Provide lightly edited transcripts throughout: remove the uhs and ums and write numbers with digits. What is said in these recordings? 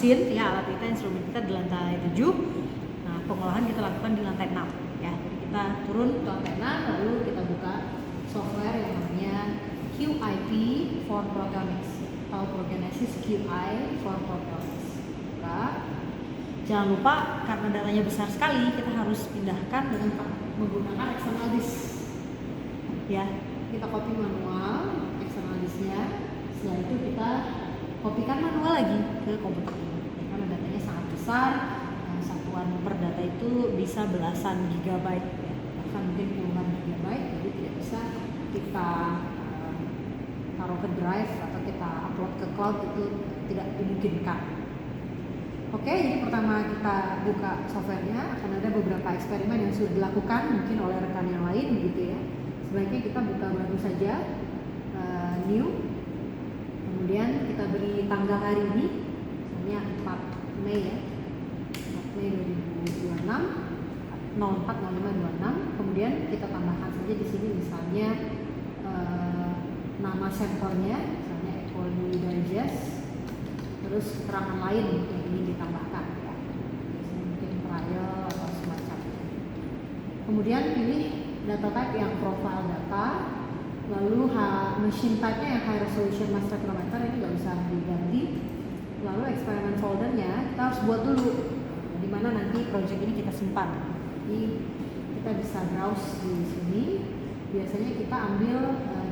mesin ya, alat kita, instrumen kita di lantai 7. Nah, pengolahan kita lakukan di lantai 6 ya. Jadi kita turun ke lantai 6, lalu kita buka software yang namanya QIP for Proteomics atau Proteogenesis QI for Proteomics. Buka. Jangan lupa karena datanya besar sekali, kita harus pindahkan dengan menggunakan external disk. Ya, kita copy manual external disknya. Setelah itu kita kopikan manual lagi ke komputer ini. Ya, karena datanya sangat besar, satuan per data itu bisa belasan gigabyte, ya, bahkan mungkin puluhan gigabyte. Jadi tidak bisa kita taruh ke drive atau kita upload ke cloud, itu tidak dimungkinkan. Oke, jadi pertama kita buka softwarenya, akan ada beberapa eksperimen yang sudah dilakukan mungkin oleh rekan yang lain begitu ya. Sebaiknya kita buka baru saja, new, kemudian kita beri tanggal hari ini, misalnya 4 Mei ya, 4 Mei 2026, 04/05/26. Kemudian kita tambahkan saja di sini misalnya nama sampelnya, misalnya E. coli digest. Terus keterangan lain yang ingin ditambahkan ya, biasanya mungkin trial atau semacamnya. Kemudian pilih data type yang profile data, lalu machine type-nya yang high resolution mass spectrometer, ini nggak usah diganti. Lalu eksperimen foldernya kita harus buat dulu, di mana nanti project ini kita simpan. Jadi kita bisa browse di sini. Biasanya kita ambil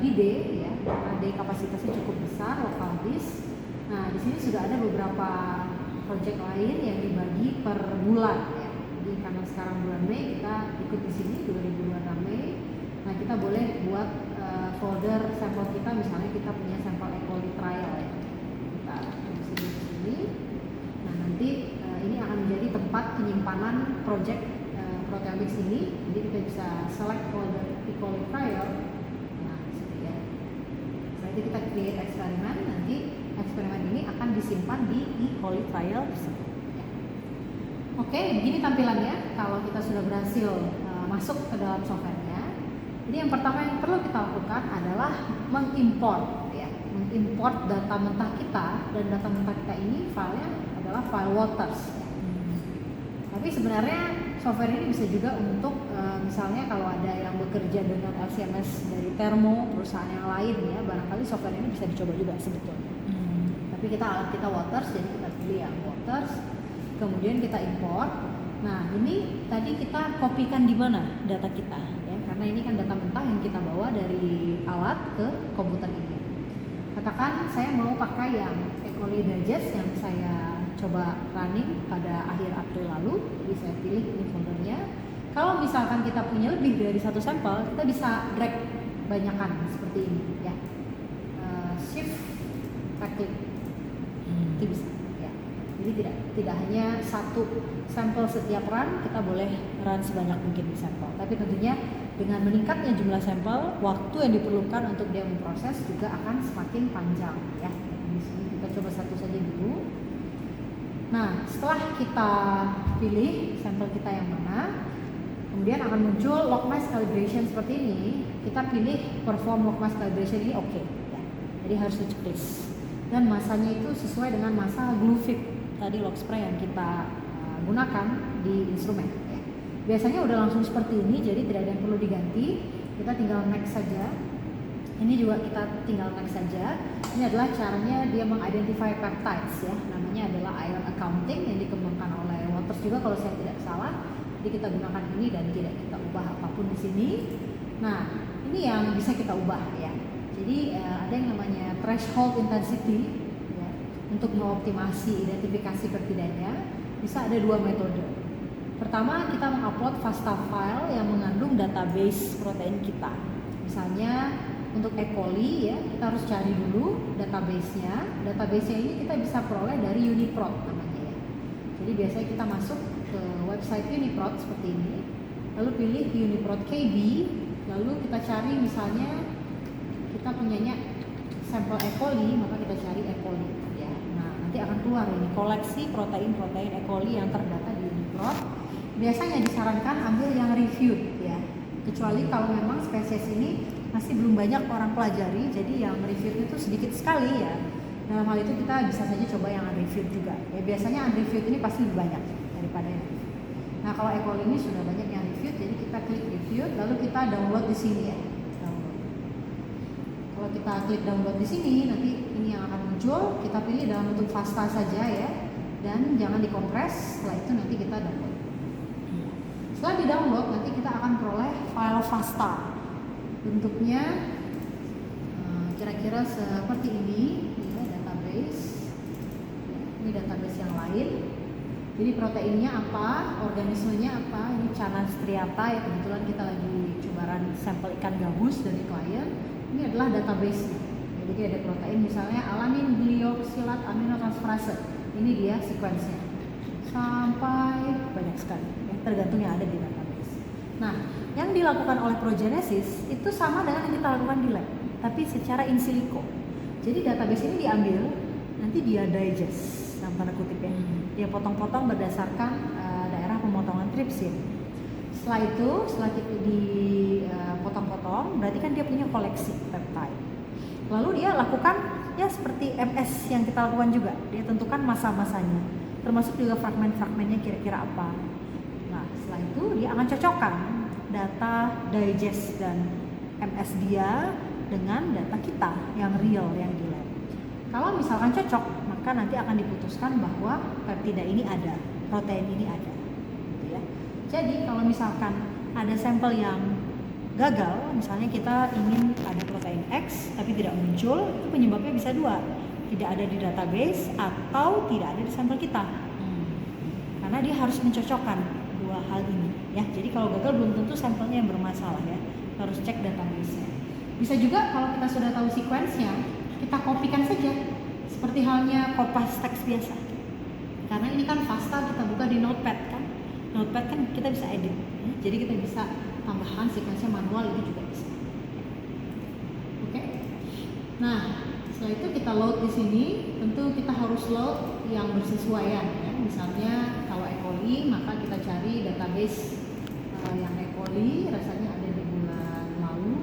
di D ya, karena D kapasitasnya cukup besar, local disk. Nah, di sini sudah ada beberapa project lain yang dibagi per bulan ya. Jadi karena sekarang bulan Mei, kita ikut di sini 2026 Mei. Nah, kita boleh buat folder sampel kita, misalnya kita punya sampel E. coli trial ya. Kita tulis di sini. Nah, nanti ini akan menjadi tempat penyimpanan project proteomics ini. Jadi kita bisa select folder E. coli trial. Nah, seperti ya. Setelah itu kita create eksperimen, nanti eksperimen ini akan disimpan di E. coli trial tersebut. Ya. Oke, begini tampilannya kalau kita sudah berhasil masuk ke dalam softwarenya. Jadi yang pertama yang perlu kita lakukan adalah mengimport, ya, mengimport data mentah kita, dan data mentah kita ini filenya adalah file waters. Ya. Tapi sebenarnya software ini bisa juga untuk misalnya kalau ada yang bekerja dengan LCMS dari Thermo, perusahaan yang lain ya, barangkali software ini bisa dicoba juga sebetulnya. Tapi alat kita waters, jadi kita pilih yang waters, kemudian kita import. Nah, ini tadi kita kopikan di mana data kita ya, karena ini kan data mentah yang kita bawa dari alat ke komputer ini. Katakan saya mau pakai yang E. coli digest yang saya coba running pada akhir April lalu, jadi saya pilih ini foldernya. Kalau misalkan kita punya lebih dari satu sampel, kita bisa drag banyakan seperti ini ya. Shift, klik, itu bisa ya. Jadi tidak hanya satu sampel setiap run, kita boleh run sebanyak mungkin di sampel. Tapi tentunya dengan meningkatnya jumlah sampel, waktu yang diperlukan untuk dia memproses juga akan semakin panjang ya. Di sini kita coba satu saja dulu. Nah, setelah kita pilih sampel kita yang mana, kemudian akan muncul log mass calibration seperti ini. Kita pilih perform log mass calibration ini oke ya. Jadi harus di checklist. Dan masanya itu sesuai dengan masa Gluefit tadi log spray yang kita gunakan di instrumen ya. Biasanya udah langsung seperti ini, jadi tidak ada yang perlu diganti. Kita tinggal next saja. Ini juga kita tinggal next saja. Ini adalah caranya dia mengidentify peptides ya. Namanya adalah ion accounting yang dikembangkan oleh Waters juga kalau saya tidak salah. Jadi kita gunakan ini dan tidak kita ubah apapun di sini. Nah, ini yang bisa kita ubah ya. Jadi ada yang namanya threshold intensity ya, untuk mengoptimasi identifikasi peptidanya. Bisa ada dua metode. Pertama, kita mengupload FASTA file yang mengandung database protein kita. Misalnya untuk E. coli ya, kita harus cari dulu database-nya. Database-nya ini kita bisa peroleh dari Uniprot namanya ya. Jadi biasanya kita masuk ke website Uniprot seperti ini. Lalu pilih Uniprot KB, lalu kita cari misalnya kita punyanya sampel E. coli, maka kita cari E. coli ya. Nah, nanti akan keluar ini koleksi protein-protein E. coli yang terdata di Uniprot. Biasanya disarankan ambil yang reviewed ya. Kecuali kalau memang spesies ini masih belum banyak orang pelajari, jadi yang reviewed itu sedikit sekali ya. Dalam hal itu kita bisa saja coba yang unreviewed juga. Ya biasanya unreviewed ini pasti lebih banyak daripada yang reviewed. Nah kalau equal ini sudah banyak yang reviewed, jadi kita klik reviewed, lalu kita download di sini ya. Download. Kalau kita klik download di sini, nanti ini yang akan muncul. Kita pilih dalam bentuk FASTA saja ya, dan jangan dikompres. Setelah itu nanti kita download. Setelah di download, nanti kita akan peroleh file FASTA. Bentuknya kira-kira seperti ini ya, database. Ini database yang lain. Jadi proteinnya apa, organismenya apa. Ini Channa striata ya, kebetulan kita lagi coba run sampel ikan gabus dari klien. Ini adalah database. Jadi ada protein misalnya alamin glioksilat aminotransferase. Ini dia sequence-nya. Sampai banyak sekali ya, tergantung yang ada di database. Nah, yang dilakukan oleh Progenesis itu sama dengan yang kita lakukan di lab, tapi secara in silico. Jadi database ini diambil, nanti dia digest, dalam tanda kutip ya. Dia potong-potong berdasarkan daerah pemotongan tripsin. Setelah itu, setelah dipotong-potong, berarti kan dia punya koleksi peptide. Lalu dia lakukan ya seperti MS yang kita lakukan juga. Dia tentukan masa-masanya, termasuk juga fragmen-fragmennya kira-kira apa. Nah, setelah itu dia akan cocokkan data digest dan MS dia dengan data kita yang real, yang di lab. Kalau misalkan cocok, maka nanti akan diputuskan bahwa peptida ini ada, protein ini ada, gitu ya. Jadi kalau misalkan ada sampel yang gagal, misalnya kita ingin ada protein X tapi tidak muncul, itu penyebabnya bisa dua, tidak ada di database atau tidak ada di sampel kita. Karena dia harus mencocokkan dua hal ini, ya. Jadi kalau gagal belum tentu sampelnya yang bermasalah ya, harus cek database-nya. Bisa juga kalau kita sudah tahu sequence-nya, kita kopikan saja seperti halnya kopas teks biasa. Karena ini kan FASTA kita buka di Notepad kan. Notepad kan kita bisa edit. Ya. Jadi kita bisa tambahkan sequence-nya manual, itu juga bisa. Oke. Nah, setelah itu kita load di sini, tentu kita harus load yang bersesuaian ya. Misalnya kalau E. coli, maka kita cari database yang E. coli, rasanya ada di bulan lalu.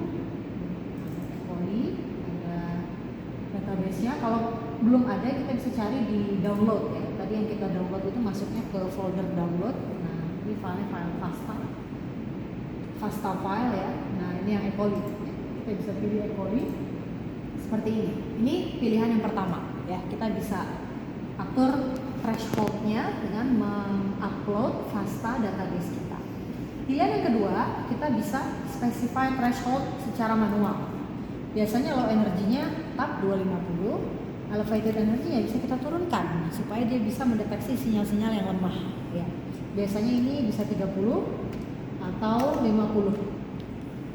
E. coli, ada database-nya. Kalau belum ada, kita bisa cari di download ya. Tadi yang kita download itu masuknya ke folder download. Nah, ini filenya file FASTA file ya. Nah, ini yang E. coli. Kita bisa pilih E. coli seperti ini. Ini pilihan yang pertama ya. Kita bisa atur threshold-nya dengan mengupload FASTA database kita. Pilihan yang kedua, kita bisa specify threshold secara manual. Biasanya low energinya tetap 250, elevated energinya bisa kita turunkan supaya dia bisa mendeteksi sinyal-sinyal yang lemah ya. Biasanya ini bisa 30 atau 50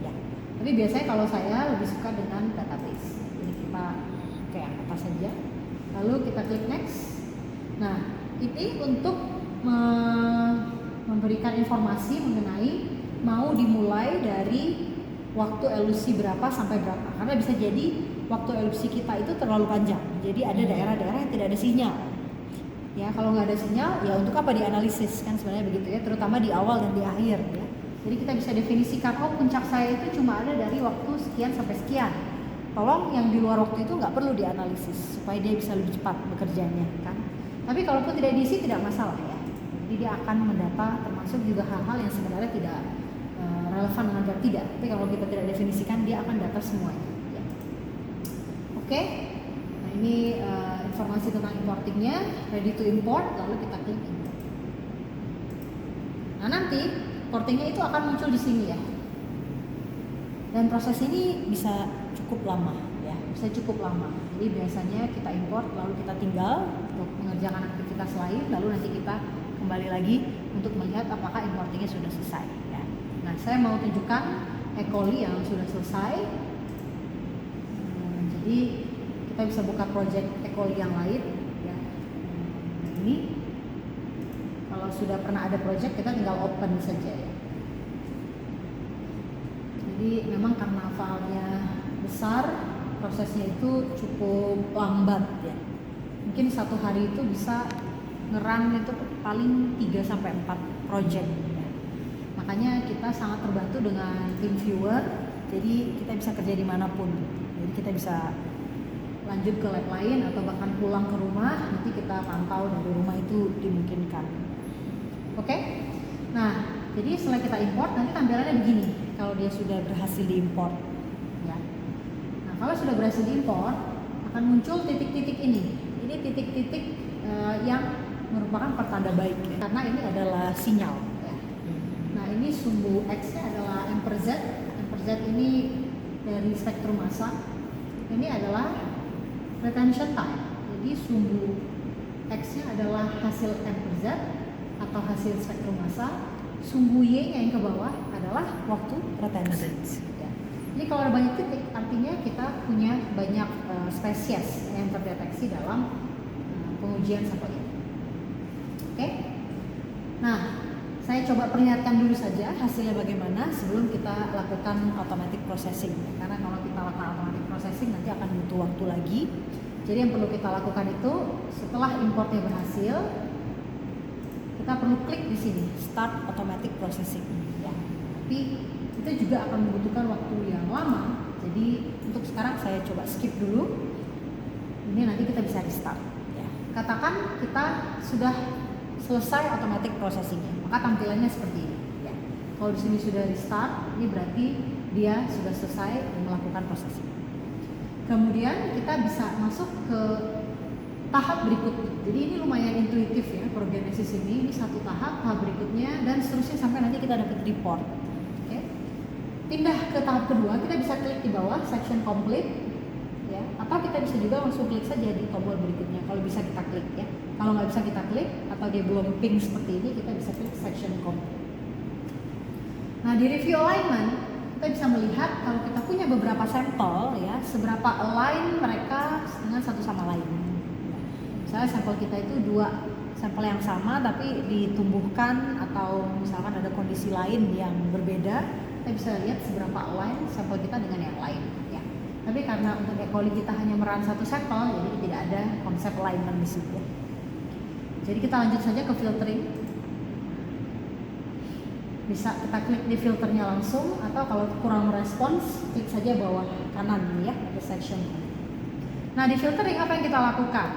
ya. Tapi biasanya kalau saya lebih suka dengan database. Jadi kita kayak apa saja. Lalu kita klik next. Nah, ini untuk memberikan informasi mengenai mau dimulai dari waktu elusi berapa sampai berapa. Karena bisa jadi waktu elusi kita itu terlalu panjang. Jadi ada daerah-daerah yang tidak ada sinyal. Ya, kalau nggak ada sinyal, ya untuk apa dianalisis kan sebenarnya begitu ya, terutama di awal dan di akhir ya. Jadi kita bisa definisikan, oh puncak saya itu cuma ada dari waktu sekian sampai sekian. Tolong yang di luar waktu itu nggak perlu dianalisis supaya dia bisa lebih cepat bekerjanya kan. Tapi kalaupun tidak diisi tidak masalah ya. Jadi dia akan mendata termasuk juga hal-hal yang sebenarnya tidak relevan dengan tidak. Tapi kalau kita tidak definisikan, dia akan data semuanya. Ya. Oke. Nah ini informasi tentang importingnya, ready to import, lalu kita klik import. Nah nanti importingnya itu akan muncul di sini ya. Dan proses ini bisa cukup lama ya, bisa cukup lama. Jadi biasanya kita import lalu kita tinggal untuk mengerjakan aktivitas lain, lalu nanti kita kembali lagi untuk melihat apakah importingnya sudah selesai ya. Nah saya mau tunjukkan E. coli yang sudah selesai. Jadi kita bisa buka project E. coli yang lain ya. Nah ini kalau sudah pernah ada project kita tinggal open saja ya. Jadi memang karena filenya besar, prosesnya itu cukup lambat ya. Mungkin satu hari itu bisa nge-run itu paling 3-4 project ya. Makanya kita sangat terbantu dengan TeamViewer. Jadi kita bisa kerja dimanapun. Jadi kita bisa lanjut ke lab lain atau bahkan pulang ke rumah, nanti kita pantau dari rumah itu dimungkinkan. Oke? Nah, jadi setelah kita import nanti tampilannya begini kalau dia sudah berhasil diimport. Ya. Nah, kalau sudah berhasil diimport akan muncul titik-titik ini. Ini titik-titik yang merupakan pertanda baik ya, karena ini adalah sinyal. Ya. Nah, ini sumbu X-nya adalah amperzz. Amperzz ini dari spektrum massa. Ini adalah retention time. Jadi sumbu X-nya adalah hasil amperzz atau hasil spektrum massa. Sumbu Y-nya yang ke bawah adalah waktu retensi. Ya. Jadi kalau ada banyak titik, artinya kita punya banyak spesies yang terdeteksi dalam pengujian sampel ini. Oke? Nah, saya coba perlihatkan dulu saja hasilnya bagaimana sebelum kita lakukan automatic processing. Karena kalau kita lakukan automatic processing nanti akan butuh waktu lagi. Jadi yang perlu kita lakukan itu setelah importnya berhasil, kita perlu klik di sini Start Automatic Processing. Ya. Tapi itu juga akan membutuhkan waktu yang lama. Jadi untuk sekarang saya coba skip dulu. Ini nanti kita bisa restart. Ya. Katakan kita sudah selesai automatic processingnya, maka tampilannya seperti ini. Ya. Kalau di sini sudah restart, ini berarti dia sudah selesai melakukan processing. Kemudian kita bisa masuk ke tahap berikutnya. Jadi ini lumayan intuitif ya, progenesis ini satu tahap berikutnya dan seterusnya sampai nanti kita dapat report. Oke. Pindah ke tahap kedua, kita bisa klik di bawah section complete ya, atau kita bisa juga langsung klik saja di tombol berikutnya kalau bisa kita klik ya. Kalau nggak bisa kita klik atau dia belum ping seperti ini, kita bisa klik section complete. Nah, di review alignment kita bisa melihat kalau kita punya beberapa sampel ya, seberapa align mereka dengan satu sama lain. Misalnya sampel kita itu 2 sampel yang sama tapi ditumbuhkan atau misalkan ada kondisi lain yang berbeda, kita bisa lihat seberapa align sampel kita dengan yang lain ya. Tapi karena untuk E. coli kita hanya meran satu sampel, jadi tidak ada konsep alignment di situ. Jadi kita lanjut saja ke filtering. Bisa kita klik di filternya langsung, atau kalau kurang merespons klik saja bawah kanan ya, the section. Nah, di filtering apa yang kita lakukan?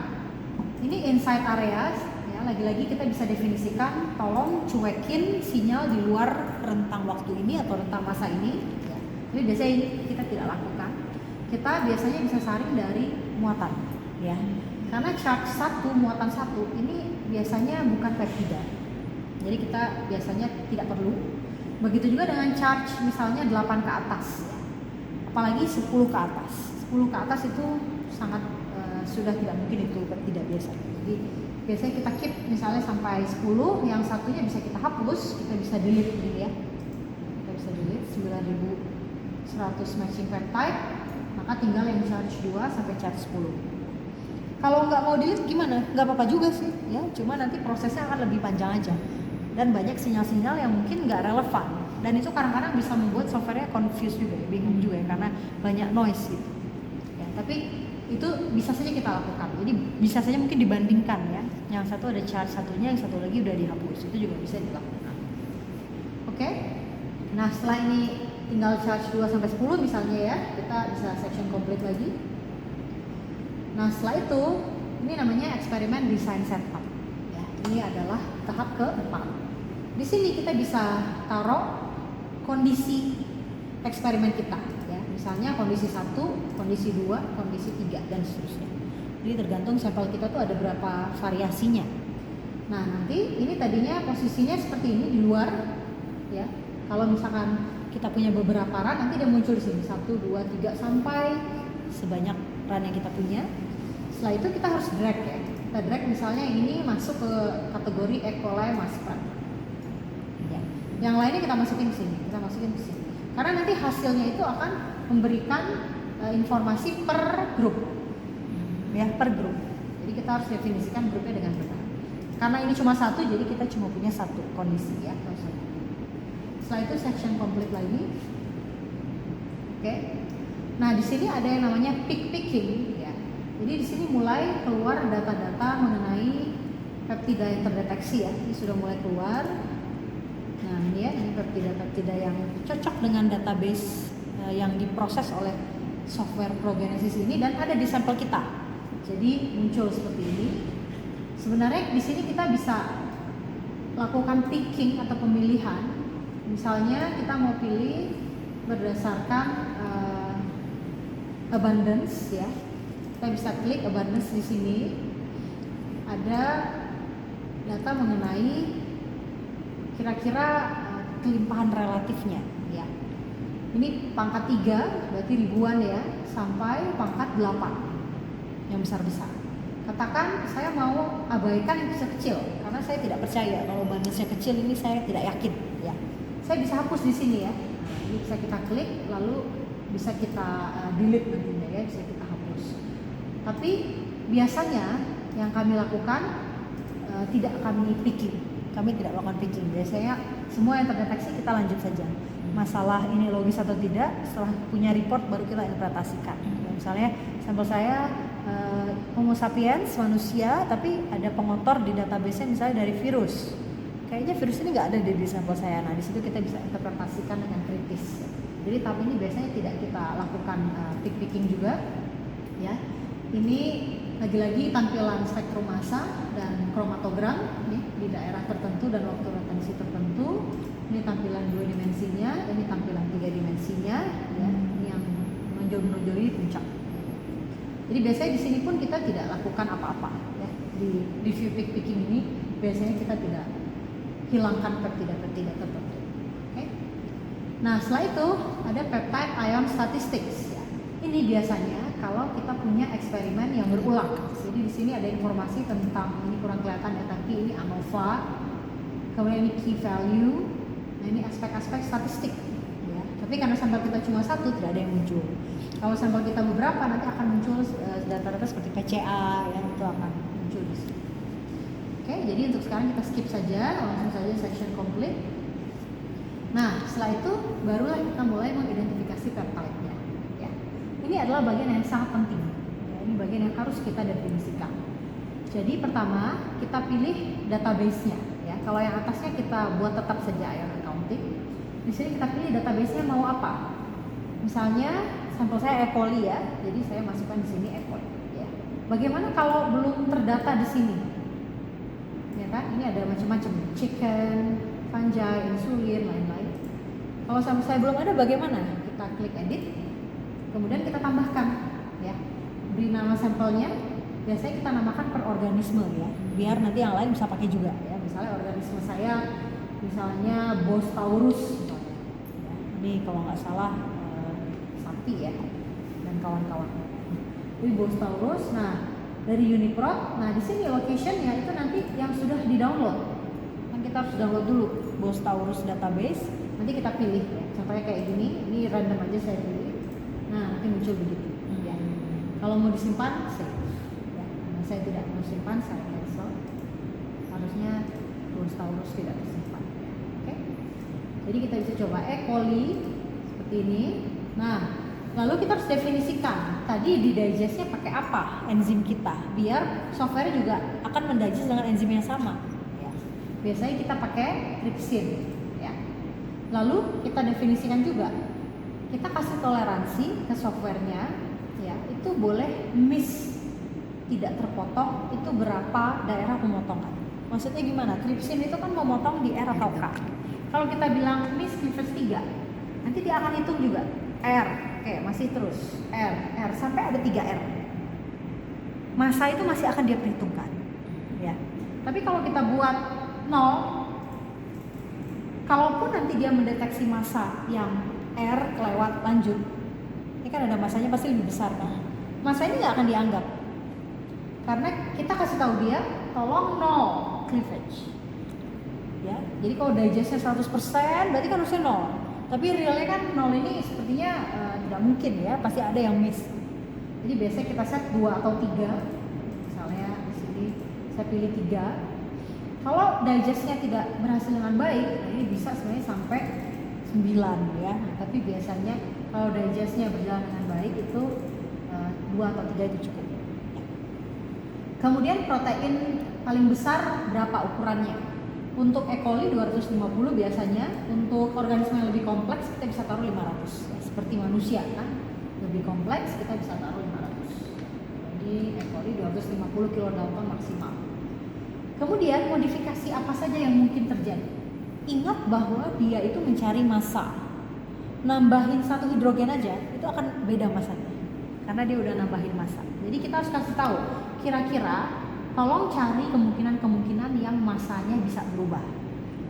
Ini inside areas ya, lagi-lagi kita bisa definisikan tolong cuekin sinyal di luar rentang waktu ini atau rentang masa ini ya. Jadi biasanya ini kita tidak lakukan. Kita biasanya bisa saring dari muatan ya. Karena charge 1 muatan 1 ini biasanya bukan peptida. Jadi kita biasanya tidak perlu. Begitu juga dengan charge misalnya 8 ke atas ya. Apalagi 10 ke atas. 10 ke atas itu sangat sudah tidak mungkin itu tidak biasa. Jadi biasanya kita keep misalnya sampai 10, yang satunya bisa kita hapus, kita bisa delete ini ya. Kita bisa delete 9100 matching peptide, maka tinggal yang charge 2 sampai charge 10. Kalau nggak mau delete gimana? Nggak apa-apa juga sih ya, cuma nanti prosesnya akan lebih panjang aja. Dan banyak sinyal-sinyal yang mungkin nggak relevan. Dan itu kadang-kadang bisa membuat softwarenya confused juga, bingung juga ya, karena banyak noise gitu. Ya, tapi itu bisa saja kita lakukan. Jadi bisa saja mungkin dibandingkan ya. Yang satu ada charge satunya, yang satu lagi udah dihapus. Itu juga bisa dilakukan. Oke. Nah, setelah ini tinggal charge 2 sampai 10 misalnya ya, kita bisa section complete lagi. Nah, setelah itu ini namanya eksperimen design setup. Ya, ini adalah tahap keempat. Di sini kita bisa taruh kondisi eksperimen kita. Misalnya kondisi 1, kondisi 2, kondisi 3 dan seterusnya. Jadi tergantung sampel kita tuh ada berapa variasinya. Nah, nanti ini tadinya posisinya seperti ini di luar ya. Kalau misalkan kita punya beberapa run, nanti dia muncul di sini 1, 2, 3 sampai sebanyak run yang kita punya. Setelah itu kita harus drag ya. Kita drag misalnya ini masuk ke kategori E. coli masprat. Ya. Yang lainnya kita masukin ke sini, Karena nanti hasilnya itu akan memberikan informasi per grup ya, per grup. Jadi kita harus definisikan grupnya dengan benar. Karena ini cuma satu, jadi kita cuma punya satu kondisi ya. Setelah itu section complete lagi. Oke. Nah, di sini ada yang namanya peak picking ya. Jadi di sini mulai keluar data-data mengenai peptida yang terdeteksi ya. Ini sudah mulai keluar. Nah, ini ya, ini peptida yang cocok dengan database yang diproses oleh software Progenesis ini dan ada di sampel kita. Jadi muncul seperti ini. Sebenarnya di sini kita bisa lakukan picking atau pemilihan. Misalnya kita mau pilih berdasarkan abundance ya. Kita bisa klik abundance di sini. Ada data mengenai kira-kira kelimpahan relatifnya ya. Ini pangkat 3 berarti ribuan ya, sampai pangkat 8 yang besar-besar. Katakan saya mau abaikan yang kecil-kecil karena saya tidak percaya kalau abundance-nya kecil, ini saya tidak yakin ya. Saya bisa hapus di sini ya. Nah, ini bisa kita klik lalu bisa kita delete nantinya ya, bisa kita hapus. Tapi biasanya yang kami lakukan tidak kami picking. Kami tidak melakukan picking. Biasanya semua yang terdeteksi kita lanjut saja. Masalah ini logis atau tidak, setelah punya report baru kita interpretasikan. Misalnya sampel saya Homo sapiens manusia, tapi ada pengotor di database-nya misalnya dari virus. Kayaknya virus ini nggak ada di sampel saya. Nah di situ kita bisa interpretasikan dengan kritis. Jadi tahap ini biasanya tidak kita lakukan picking juga. Ya, ini lagi-lagi tampilan spektrum massa dan kromatogram nih, di daerah tertentu dan waktu retensi tertentu. Ini tampilan 2 dimensinya, ini tampilan 3 dimensinya, ya. Ini yang menonjol ini puncak. Jadi biasanya di sini pun kita tidak lakukan apa-apa, ya. Di view picking ini biasanya kita tidak hilangkan peptida tertentu. Okay? Nah setelah itu ada peptide ion statistics. Ya. Ini biasanya kalau kita punya eksperimen yang berulang. Jadi di sini ada informasi tentang, ini kurang kelihatan ya, tapi ini ANOVA, kemudian ini key value. Nah ini aspek-aspek statistik ya. Tapi karena sampel kita cuma satu, tidak ada yang muncul. Kalau sampel kita beberapa, nanti akan muncul data-data seperti PCA yang itu akan muncul di sini. Oke, jadi untuk sekarang kita skip saja, langsung saja section complete. Nah setelah itu barulah kita mulai mengidentifikasi peptide-nya ya. Ini adalah bagian yang sangat penting ya. Ini bagian yang harus kita definisikan. Jadi pertama kita pilih database-nya ya. Kalau yang atasnya kita buat tetap saja ion accounting. Di sini kita pilih database-nya mau apa. Misalnya sampel saya E. coli ya, jadi saya masukkan di sini E. coli. Ya. Bagaimana kalau belum terdata di sini? Ya kan? Ini ada macam-macam, chicken, fungi, insulin, lain-lain. Kalau sampel saya belum ada, bagaimana? Kita klik edit, kemudian kita tambahkan, ya, beri nama sampelnya. Biasanya kita namakan per organisme ya, biar nanti yang lain bisa pakai juga ya. Misalnya organisme saya, misalnya Bostaurus, ya. Ini kalau nggak salah sapi ya, dan kawan-kawan. Ini Bostaurus. Nah dari Uniprot, nah di sini locationnya itu nanti yang sudah di-download. Kan kita harus download dulu Bostaurus database. Nanti kita pilih ya. Contohnya kayak gini, ini random aja saya pilih. Nah nanti muncul begitu. Ya. Kalau mau disimpan, save. Ya. Nah, saya tidak mau simpan, saya cancel. Harusnya Bostaurus tidak tersimpan. Oke. Jadi kita bisa coba E. coli seperti ini. Nah, lalu kita harus definisikan tadi di digestnya pakai apa enzim kita, biar software juga akan mendigest dengan enzim yang sama. Ya. Biasanya kita pakai trypsin. Ya. Lalu kita definisikan juga, kita kasih toleransi ke softwarenya, ya itu boleh miss, tidak terpotong, itu berapa daerah pemotongan. Maksudnya gimana? Trypsin itu kan memotong di R atau K. Kalau kita bilang miss cleavage 3, nanti dia akan hitung juga R, oke masih terus R sampai ada 3 R. Masa itu masih akan dia perhitungkan, ya. Tapi kalau kita buat 0, kalaupun nanti dia mendeteksi masa yang R kelewat lanjut, ini kan ada masanya pasti lebih besar kan? Masa ini nggak akan dianggap, karena kita kasih tahu dia tolong 0 cleavage, ya. Jadi kalau digestnya 100% berarti kan harusnya 0. Tapi realnya kan 0 ini sepertinya tidak mungkin ya, pasti ada yang miss. Jadi biasanya kita set 2 atau 3. Misalnya di sini saya pilih 3. Kalau digestnya tidak berhasil dengan baik, nah ini bisa sebenarnya sampai 9 ya. Nah, tapi biasanya kalau digestnya berjalan dengan baik itu 2 atau 3 itu cukup. Kemudian protein paling besar berapa ukurannya? Untuk E. coli 250 biasanya, untuk organisme yang lebih kompleks kita bisa taruh 500 ya, seperti manusia kan. Lebih kompleks kita bisa taruh 500. Jadi E. coli 250 kilodalton maksimal. Kemudian modifikasi apa saja yang mungkin terjadi? Ingat bahwa dia itu mencari massa. Nambahin satu hidrogen aja itu akan beda massanya, karena dia udah nambahin massa. Jadi kita harus kasih tahu, kira-kira tolong cari kemungkinan-kemungkinan yang massanya bisa berubah.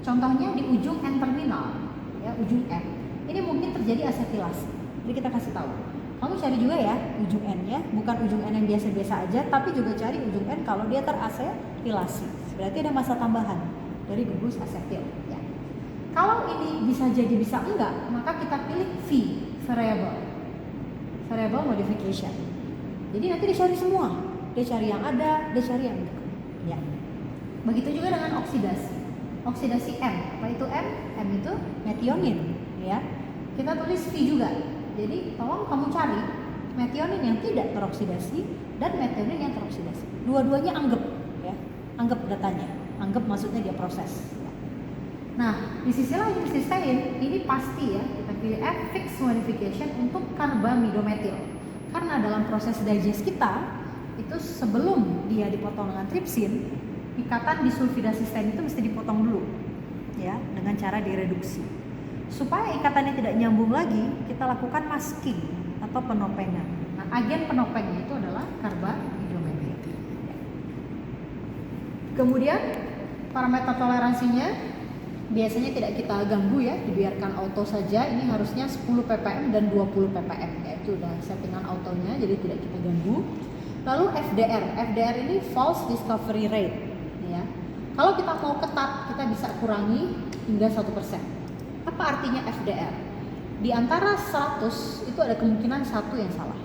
Contohnya di ujung N terminal, ya ujung N. Ini mungkin terjadi asetilasi. Jadi kita kasih tahu. Kamu cari juga ya ujung N-nya, bukan ujung N yang biasa-biasa aja, tapi juga cari ujung N kalau dia terasetilasi. Berarti ada massa tambahan dari gugus asetil. Ya. Kalau ini bisa jadi bisa enggak, maka kita pilih V, variable modification. Jadi nanti dia cari semua, dia cari yang ada, dia cari yang enggak. Ya. Begitu juga dengan oksidasi M. Apa itu M? M itu metionin. Ya. Kita tulis V juga. Jadi tolong kamu cari metionin yang tidak teroksidasi dan metionin yang teroksidasi. Dua-duanya anggap, ya, anggap datanya, anggap maksudnya dia proses. Ya. Nah, di sisi lain cysteine ini pasti ya kita pilih F, fixed modification untuk karbamidometil. Karena dalam proses digest kita itu sebelum dia dipotong dengan tripsin, ikatan disulfida cysteine itu mesti dipotong dulu, ya, dengan cara direduksi. Supaya ikatannya tidak nyambung lagi, kita lakukan masking atau penopengan. Nah, agen penopengnya itu adalah karbamidometil. Kemudian parameter toleransinya biasanya tidak kita ganggu ya, dibiarkan auto saja. Ini harusnya 10 ppm dan 20 ppm, yaitu udah settingan autonya, jadi tidak kita ganggu. Lalu FDR ini false discovery rate, ya. Kalau kita mau ketat, kita bisa kurangi hingga 1%. Apa artinya FDR? Di antara 100 itu ada kemungkinan satu yang salah,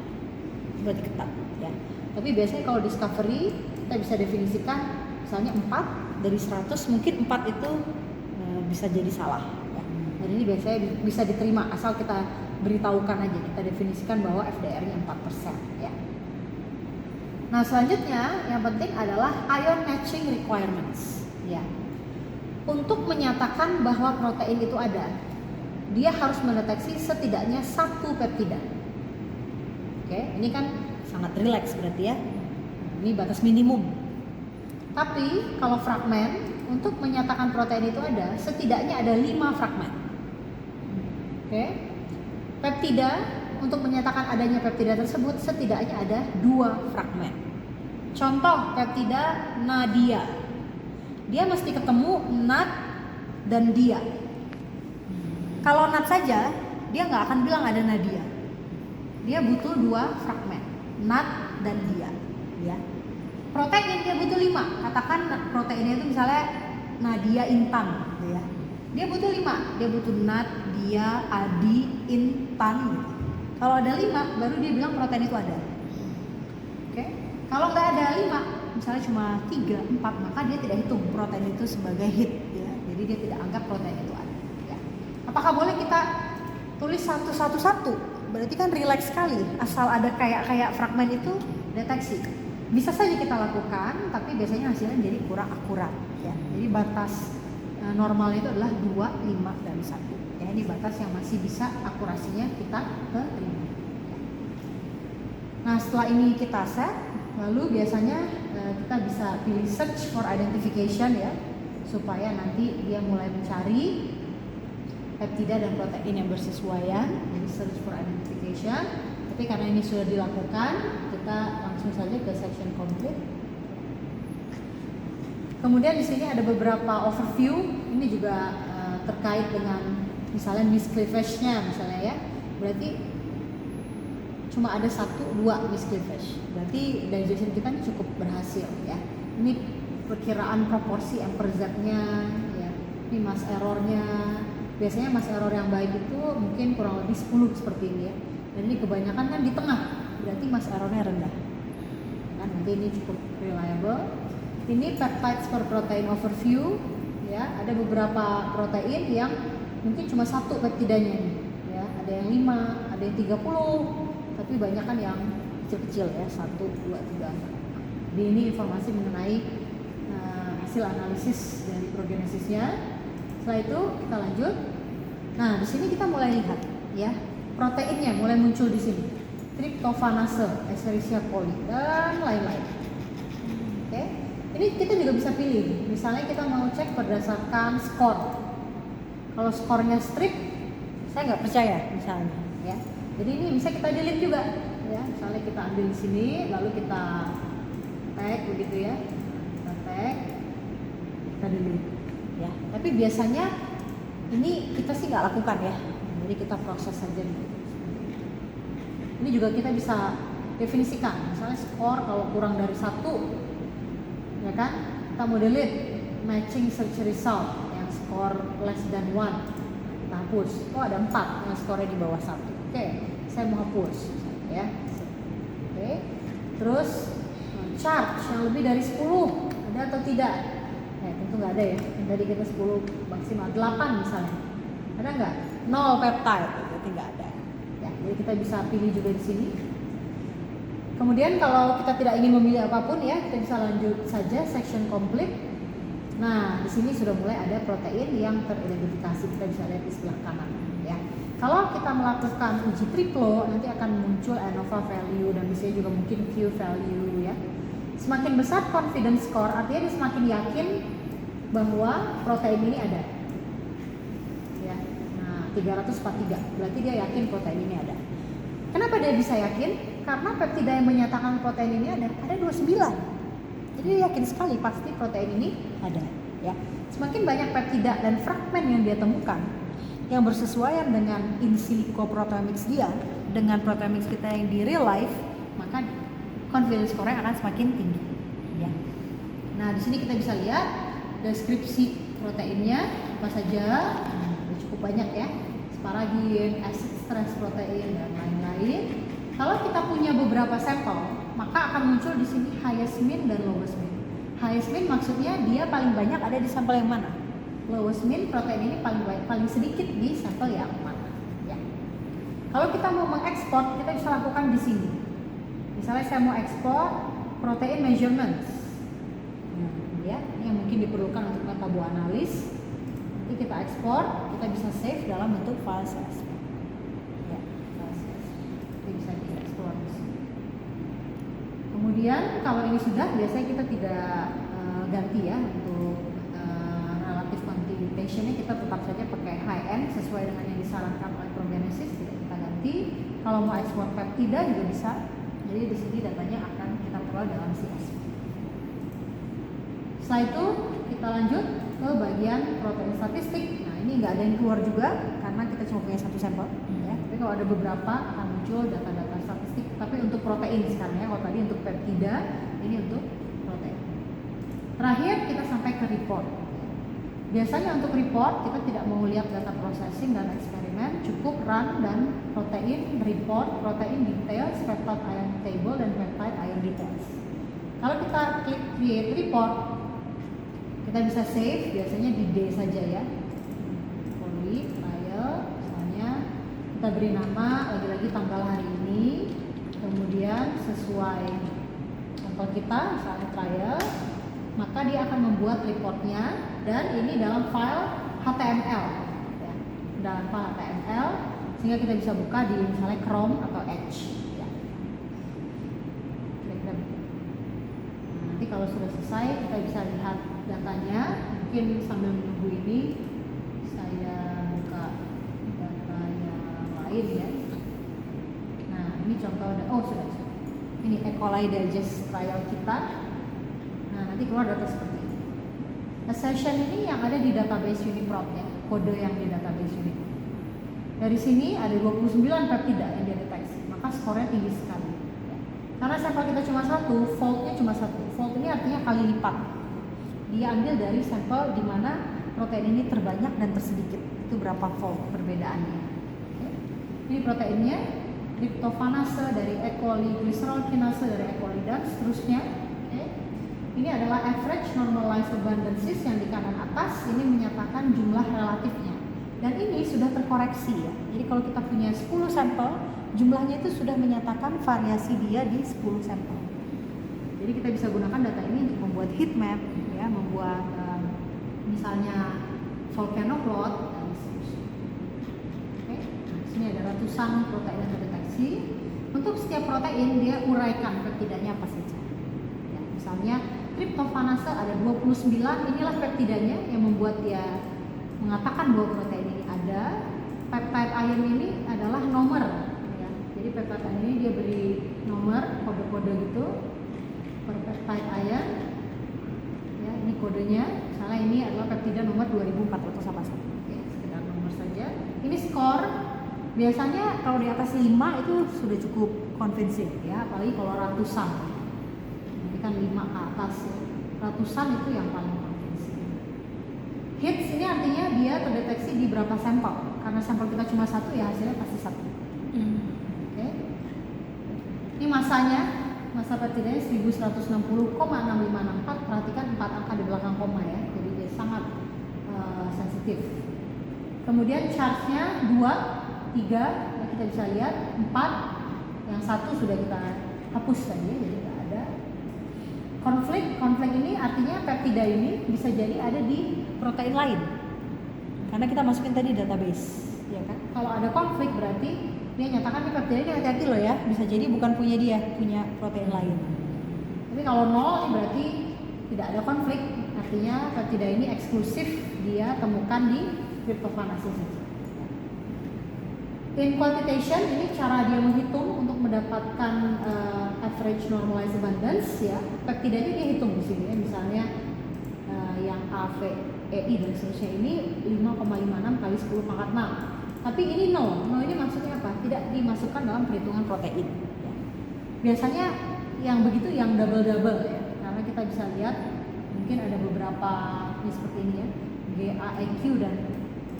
berarti ketat, ya. Tapi biasanya kalau discovery kita bisa definisikan misalnya 4 dari 100, mungkin 4 itu bisa jadi salah, ya. Dan ini biasanya bisa diterima asal kita beritahukan aja, kita definisikan bahwa FDR-nya 4%, ya. Nah, selanjutnya yang penting adalah ion matching requirements, ya. Untuk menyatakan bahwa protein itu ada, dia harus mendeteksi setidaknya 1 peptida. Oke, ini kan sangat rileks berarti ya. Ini batas minimum. Tapi kalau fragmen, untuk menyatakan protein itu ada, setidaknya ada 5 fragmen. Oke. Peptida, untuk menyatakan adanya peptida tersebut, setidaknya ada 2 fragmen. Contoh peptida nadia. Dia mesti ketemu NAD dan dia. Kalau NAD saja, dia nggak akan bilang ada nadia. Dia butuh 2 fragmen, NAD dan dia. Ya. Protein dia butuh 5. Katakan proteinnya itu misalnya nadia intan, ya. Dia butuh 5. Dia butuh NAD, dia, adi, intan. Gitu. Kalau ada 5, baru dia bilang protein itu ada. Oke? Kalau nggak ada 5, misalnya cuma 3, 4, maka dia tidak hitung protein itu sebagai hit, ya. Jadi dia tidak anggap protein itu ada, ya. Apakah boleh kita tulis satu-satu? Berarti kan rileks sekali, asal ada kayak fragmen itu deteksi. Bisa saja kita lakukan, tapi biasanya hasilnya jadi kurang akurat, ya. Jadi batas normal itu adalah 2, 5, dan 1. Ya, ini batas yang masih bisa akurasinya kita terima. Nah, setelah ini kita set, lalu biasanya kita bisa pilih search for identification, ya, supaya nanti dia mulai mencari peptida dan protein yang bersesuaian. Jadi search for identification. Tapi karena ini sudah dilakukan, kita langsung saja ke section complete. Kemudian di sini ada beberapa overview. Ini juga terkait dengan misalnya miscleavage-nya misalnya, ya. Berarti cuma ada 1-2 miscleavage. Berarti digestion kita cukup berhasil, ya. Ini perkiraan proporsi M per Z-nya, ya. Ini mass error-nya. Biasanya mass error yang baik itu mungkin kurang lebih 10 seperti ini, ya. Dan ini kebanyakan kan di tengah, berarti mass error-nya rendah. Kan nanti ini cukup reliable. Ini peptides per protein overview, ya. Ada beberapa protein yang mungkin cuma 1 peptidanya nih, ya. Ada yang 5, ada yang 30. Tapi banyak kan yang kecil-kecil, ya, 1, 2, 3. Jadi ini informasi mengenai hasil analisis dari progenesisnya. Setelah itu kita lanjut. Nah, di sini kita mulai lihat, ya, proteinnya mulai muncul di sini. tryptophanase, Escherichia coli, dan lain-lain. Oke, ini kita juga bisa pilih. Misalnya kita mau cek berdasarkan skor. Kalau skornya strip, saya nggak percaya misalnya, ya. Jadi ini bisa kita delete juga, ya. Misalnya kita ambil di sini, lalu kita tag begitu ya, kita tag, kita delete, ya. Tapi biasanya ini kita sih nggak lakukan ya. Jadi kita proses saja gitu. Ini juga kita bisa definisikan, misalnya skor kalau kurang dari 1, ya kan, kita mau delete matching search result yang skor less than 1, kita hapus. Oh ada 4 yang skornya di bawah 1. Oke, saya mau hapus, ya. Oke, terus charge yang lebih dari 10 ada atau tidak? Tentu nggak ada ya. Dari kita 10 maksimal 8 misalnya, ada nggak? 0 peptide, berarti nggak ada. Ya, jadi kita bisa pilih juga di sini. Kemudian kalau kita tidak ingin memilih apapun ya, kita bisa lanjut saja section complete. Nah, di sini sudah mulai ada protein yang teridentifikasi, kita bisa lihat di sebelah kanan ya. Kalau kita melakukan uji triplo, nanti akan muncul ANOVA value dan bisa juga mungkin Q value ya. Semakin besar confidence score, artinya dia semakin yakin bahwa protein ini ada. Ya. Nah, 343, berarti dia yakin protein ini ada. Kenapa dia bisa yakin? Karena peptida yang menyatakan protein ini ada 29. Jadi dia yakin sekali pasti protein ini ada, ya. Semakin banyak peptida dan fragmen yang dia temukan yang bersesuaian dengan in silico proteomics dia dengan proteomics kita yang di real life, maka confidence score akan semakin tinggi, ya. Nah, di sini kita bisa lihat deskripsi proteinnya apa saja. Cukup banyak ya. Asparagin, acid stress protein dan lain-lain. Kalau kita punya beberapa sampel, maka akan muncul di sini highest mean dan lowest mean. Highest mean maksudnya dia paling banyak ada di sampel yang mana. Lowest mean protein ini paling sedikit di sampel yang mana. Ya. Kalau kita mau mengekspor, kita bisa lakukan di sini. Misalnya saya mau ekspor protein measurements. Ya, ini yang mungkin diperlukan untuk metaboanalis. Nanti kita ekspor, kita bisa save dalam bentuk file CSV. Ya, file CSV. Ini bisa diekspor di sini. Kemudian kalau ini sudah, biasanya kita tidak ganti ya untuk relative quantitation-nya, kita tetap saja pakai high end sesuai dengan yang disarankan oleh Progenesis, tidak kita ganti. Kalau mau ekspor peptida juga bisa. Jadi di sini datanya akan kita peroleh dalam CSV. Setelah itu kita lanjut ke bagian protein statistik. Nah, ini nggak ada yang keluar juga karena kita cuma punya satu sampel. Ya. Tapi kalau ada beberapa akan muncul data-data statistik. Tapi untuk protein sekarang ya. Kalau tadi untuk peptida, ini untuk protein. Terakhir kita sampai ke report. Biasanya untuk report kita tidak mau lihat data processing dan eksperimen, cukup run dan protein report, protein details, peptide ion table dan peptide ion details. Kalau kita klik create report, kita bisa save, biasanya di D saja ya. Poly, trial, misalnya kita beri nama, lagi-lagi tanggal hari ini, kemudian sesuai contoh kita, misalnya trial, maka dia akan membuat reportnya dan ini dalam file HTML, ya. Dalam file HTML, sehingga kita bisa buka di misalnya Chrome atau Edge. Ya. Nanti kalau sudah selesai, kita bisa lihat datanya. Mungkin sambil menunggu ini saya buka data yang lain ya. Nah, ini contoh, sudah. Ini E. coli digest trial kita. Nah, nanti keluar data seperti ini. Accession ini yang ada di database Uniprot ya, kode yang di database Uniprot. Dari sini ada 29 peptida yang dia deteksi, maka skornya tinggi sekali. Ya. Karena sampel kita cuma satu, faultnya cuma satu. Fault ini artinya kali lipat. Dia ambil dari sampel di mana protein ini terbanyak dan tersedikit. Itu berapa fold perbedaannya. Oke. Ini proteinnya, tryptophanase dari E. coli, glycerol kinase dari E. coli dan seterusnya. Oke. Ini adalah average normalized abundances yang di kanan atas, ini menyatakan jumlah relatifnya. Dan ini sudah terkoreksi ya. Jadi kalau kita punya 10 sampel, jumlahnya itu sudah menyatakan variasi dia di 10 sampel. Jadi kita bisa gunakan data ini untuk membuat heat map, ya, membuat misalnya volcano plot dan seterusnya. Oke, nah, sini ada ratusan protein yang terdeteksi. Untuk setiap protein dia uraikan peptidanya apa saja. Ya, misalnya tryptophanase ada 29, inilah peptidanya yang membuat dia mengatakan bahwa protein ini ada. Peptide ion ini adalah nomor, ya. Jadi peptide ion ini dia beri nomor, kode-kode gitu per peptide ion. Ya, ini kodenya. Misalnya ini adalah peptida nomor 2481. Ya, sekedar nomor saja. Ini skor. Biasanya kalau di atas 5 itu sudah cukup convincing, ya, apalagi kalau ratusan. Ini kan 5 ke atas, ya. Ratusan itu yang paling convincing. Hits ini artinya dia terdeteksi di berapa sampel. Karena sampel kita cuma satu, ya hasilnya pasti satu. Oke. Ini masanya, masa peptidanya 1160,6564. Perhatikan 4 angka di belakang koma, ya. Jadi dia sangat sensitif. Kemudian charge-nya 2, 3, ya kita bisa lihat 4, yang satu sudah kita hapus tadi, jadi tidak ada. Konflik ini artinya peptida ini bisa jadi ada di protein lain, karena kita masukin tadi database, ya kan? Kalau ada konflik berarti dia nyatakan nih peptida ini hati-hati loh ya, bisa jadi bukan punya dia, punya protein lain. Tapi kalau 0 berarti tidak ada konflik, artinya peptida ini eksklusif dia temukan di tryptophanase saja. In quantitation ini cara dia menghitung untuk mendapatkan average normalized abundance, ya. Peptidanya dia hitung di sini, ya. Misalnya yang AVEI dan seterusnya ini 5,56 kali 10 pangkat 6. Tapi ini 0 ini maksudnya apa? Tidak dimasukkan dalam perhitungan protein, ya. Biasanya yang begitu yang double-double, ya. Karena kita bisa lihat mungkin ada beberapa ini seperti ini, ya. GAEQ dan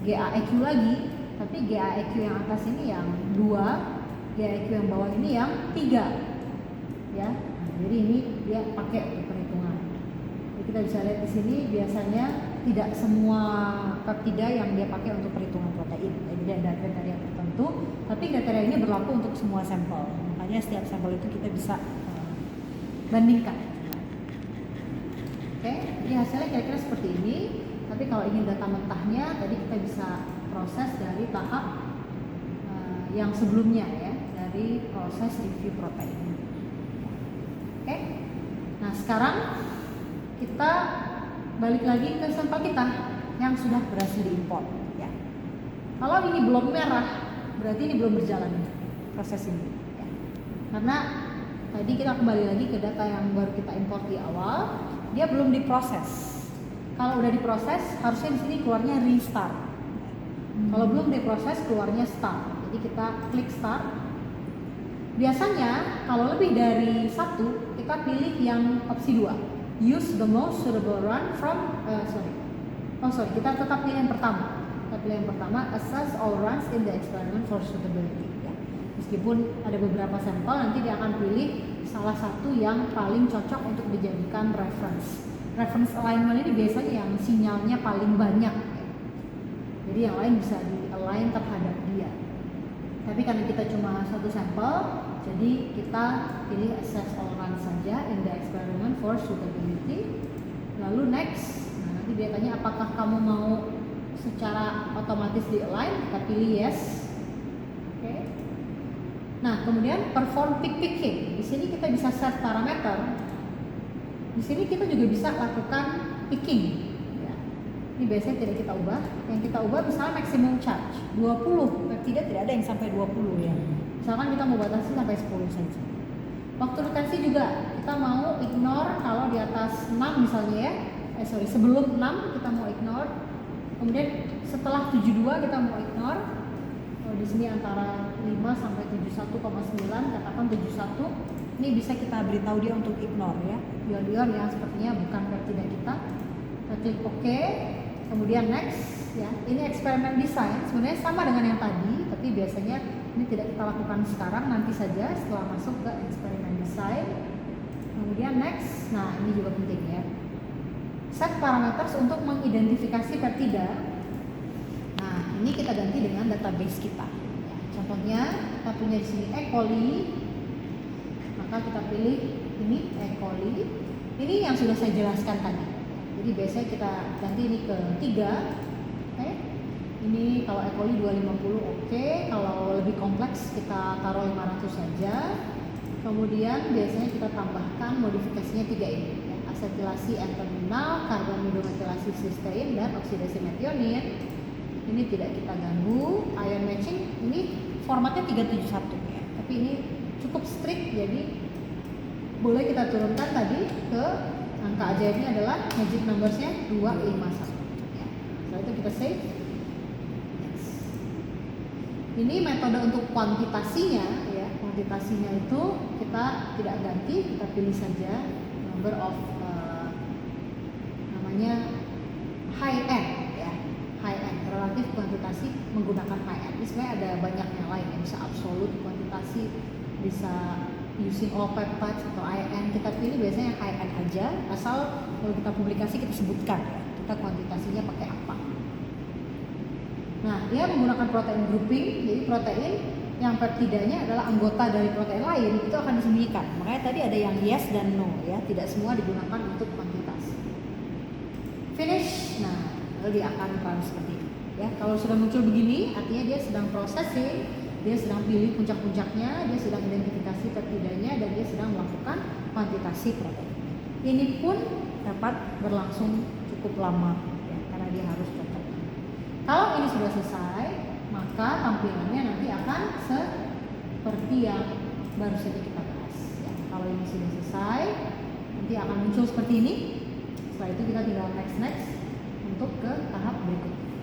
GAEQ lagi. Tapi GAEQ yang atas ini yang 2, GAEQ yang bawah ini yang 3, ya. Nah, jadi ini dia pakai untuk perhitungan. Jadi kita bisa lihat di sini biasanya tidak semua peptida yang dia pakai untuk perhitungan protein. Jadi ada kriteria tertentu, tapi kriteria ini berlaku untuk semua sampel. Makanya setiap sampel itu kita bisa bandingkan. Oke, jadi hasilnya kira-kira seperti ini. Tapi kalau ingin data mentahnya, tadi kita bisa proses dari tahap yang sebelumnya, ya, dari proses review protein. Oke, nah sekarang kita balik lagi ke sampel kita yang sudah berhasil diimport, ya. Kalau ini belum merah, berarti ini belum berjalan proses ini, ya. Karena tadi kita kembali lagi ke data yang baru kita import di awal, dia belum diproses. Kalau udah diproses, harusnya di sini keluarnya restart. Kalau belum diproses, keluarnya start. Jadi kita klik start. Biasanya kalau lebih dari 1, kita pilih yang opsi 2. Use the most suitable run from kita tetap pilih yang pertama. Kita pilih yang pertama, assess all runs in the experiment for suitability, ya. Meskipun ada beberapa sampel, nanti dia akan pilih salah satu yang paling cocok untuk dijadikan reference. Reference alignment ini biasanya yang sinyalnya paling banyak, ya. Jadi yang lain bisa di-align terhadap dia. Tapi karena kita cuma satu sampel, jadi kita pilih assess all runs saja in the experiment for suitability. Lalu next, nah nanti dia tanya apakah kamu mau secara otomatis di-align, kita pilih yes. Oke. Nah kemudian perform pick picking. Di sini kita bisa set parameter. Di sini kita juga bisa lakukan picking. Ini biasanya tidak kita ubah. Yang kita ubah misalnya maximum charge 20, peptida tidak ada yang sampai 20, ya. Misalkan kita mau batasi sampai 10 saja. Waktu retensi juga kita mau ignore kalau di atas 6 misalnya, ya. Sebelum 6 kita mau ignore. Kemudian setelah 72 kita mau ignore. Kalau di sini antara 5 sampai 71,9, katakan 71. Ini bisa kita beritahu dia untuk ignore, ya. Ion-ion yang sepertinya bukan peptida kita. Kita klik OK. Kemudian next, ya. Ini eksperimen design sebenarnya sama dengan yang tadi, tapi biasanya ini tidak kita lakukan sekarang, nanti saja setelah masuk ke eksperimen design. Kemudian next, nah ini juga penting, ya. Set parameters untuk mengidentifikasi peptida. Nah ini kita ganti dengan database kita. Ya, contohnya kita punya di sini E. coli, maka kita pilih ini E. coli. Ini yang sudah saya jelaskan tadi. Jadi biasanya kita ganti ini ke 3. Oke. Ini kalau E. coli 250 oke. Kalau lebih kompleks next, kita taruh 500 saja. Kemudian biasanya kita tambahkan modifikasinya 3 ini ya. Asetilasi N-terminal, karbamidometilasi cysteine, dan oksidasi metionin. Ini tidak kita ganggu. Ion matching ini formatnya 371 ya. Tapi ini cukup strict, jadi boleh kita turunkan tadi ke angka ajaibnya adalah magic numbersnya 251 ya. Setelah itu kita save. Ini metode untuk kuantitasinya ya. Kuantitasinya itu kita tidak ganti, kita pilih saja number of namanya high end ya. High end, relatif kuantitasi menggunakan high end. Ini sebenarnya ada banyak yang lain ya, bisa absolute kuantitasi, bisa using all peptides atau IN. Kita pilih biasanya yang high end aja, asal kalau kita publikasi kita sebutkan ya, kita kuantitasinya pakai apa. Nah, dia menggunakan protein grouping, jadi protein yang peptidanya adalah anggota dari protein lain itu akan disembunyikan. Makanya tadi ada yang yes dan no ya, tidak semua digunakan untuk kuantitas. Finish. Nah, lalu dia akan run seperti ini ya. Kalau sudah muncul begini, artinya dia sedang processing, dia sedang pilih puncak-puncaknya, dia sedang identifikasi peptidanya, dan dia sedang melakukan kuantitasi protein. Ini pun dapat berlangsung cukup lama ya, karena dia harus cocok. Kalau ini sudah selesai, maka tampilannya nanti akan seperti yang baru saja kita bahas ya. Kalau ini sudah selesai, nanti akan muncul seperti ini. Setelah itu kita tinggal next untuk ke tahap berikutnya.